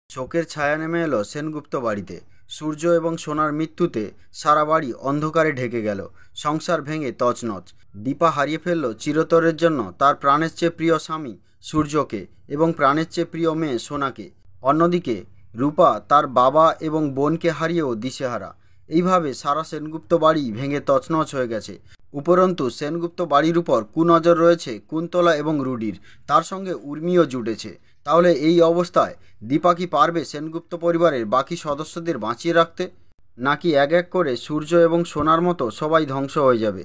শোকের ছায়া নেমে এলো সেনগুপ্ত বাড়িতে। সূর্য এবং সোনার মৃত্যুতে সারা বাড়ি অন্ধকারে ঢেকে গেল। সংসার ভেঙে তছনছ। দীপা হারিয়ে ফেলল চিরতরের জন্য তার প্রাণের চেয়ে প্রিয় স্বামী সূর্যকে এবং প্রাণের চেয়ে প্রিয় মেয়ে সোনাকে। অন্যদিকে রূপা তার বাবা এবং বোনকে হারিয়েও দিশেহারা। এইভাবে সারা সেনগুপ্ত বাড়ি ভেঙে তছনছ হয়ে গেছে। উপরন্তু সেনগুপ্ত বাড়ির উপর কুনজর রয়েছে কুন্তলা এবং রুডির, তার সঙ্গে উর্মিও জুটেছে। তাহলে এই অবস্থায় দীপা কি পারবে সেনগুপ্ত পরিবারের বাকি সদস্যদের বাঁচিয়ে রাখতে, নাকি এক এক করে সূর্য এবং সোনার মতো সবাই ধ্বংস হয়ে যাবে?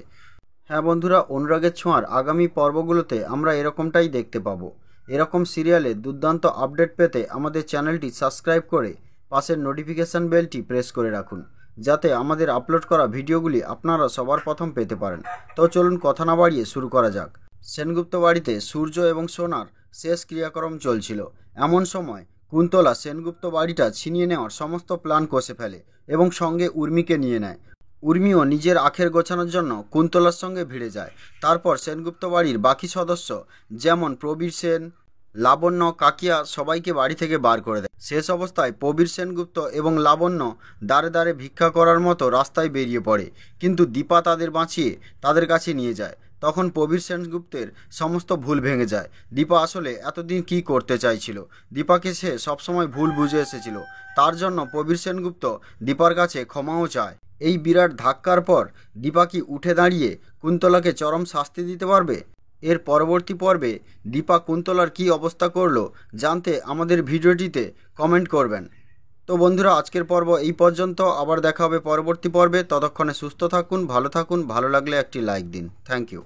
হ্যাঁ বন্ধুরা, অনুরাগের ছোঁয়ার আগামী পর্বগুলোতে আমরা এরকমটাই দেখতে পাবো। এরকম সিরিয়ালে দুর্দান্ত আপডেট পেতে আমাদের চ্যানেলটি সাবস্ক্রাইব করে পাশের নোটিফিকেশান বেলটি প্রেস করে রাখুন, যাতে আমাদের আপলোড করা ভিডিওগুলি আপনারা সবার প্রথম পেতে পারেন। তো চলুন কথা না বাড়িয়ে শুরু করা যাক। সেনগুপ্ত বাড়িতে সূর্য এবং সোনার শেষ ক্রিয়াকর্ম চলছিল। এমন সময় কুন্তলা সেনগুপ্ত বাড়িটা ছিনিয়ে নেওয়ার সমস্ত প্ল্যান কষে ফেলে এবং সঙ্গে উর্মিকে নিয়ে নেয়। উর্মিও নিজের আখের গোছানোর জন্য কুন্তলার সঙ্গে ভিড়ে যায়। তারপর সেনগুপ্ত বাড়ির বাকি সদস্য যেমন প্রবীর সেন, লাবণ্য, কাকিয়া সবাইকে বাড়ি থেকে বার করে দেয়। শেষ অবস্থায় প্রবীর সেনগুপ্ত এবং লাবণ্য দাঁড়ে দাঁড়ে ভিক্ষা করার মতো রাস্তায় বেরিয়ে পড়ে, কিন্তু দীপা তাদের বাঁচিয়ে তাদের কাছে নিয়ে যায়। তখন প্রবীর সেনগুপ্তের সমস্ত ভুল ভেঙে যায়। দীপা আসলে এতদিন কী করতে চাইছিল। দীপাকে সে সবসময় ভুল বুঝে এসেছিল। তার জন্য প্রবীর সেনগুপ্ত দীপার কাছে ক্ষমাও চায়। এই বিরাট ধাক্কার পর দীপা কি উঠে দাঁড়িয়ে কুন্তলাকে চরম শাস্তি দিতে পারবে? এর পরবর্তী পর্বে দীপা কুন্তলার কী অবস্থা করলো জানতে আমাদের ভিডিওটিতে কমেন্ট করবেন। তো বন্ধুরা, আজকের পর্ব এই পর্যন্ত। আবার দেখা হবে পরবর্তী পর্বে। ততক্ষণে সুস্থ থাকুন, ভালো থাকুন। ভালো লাগলে একটি লাইক দিন। Thank you.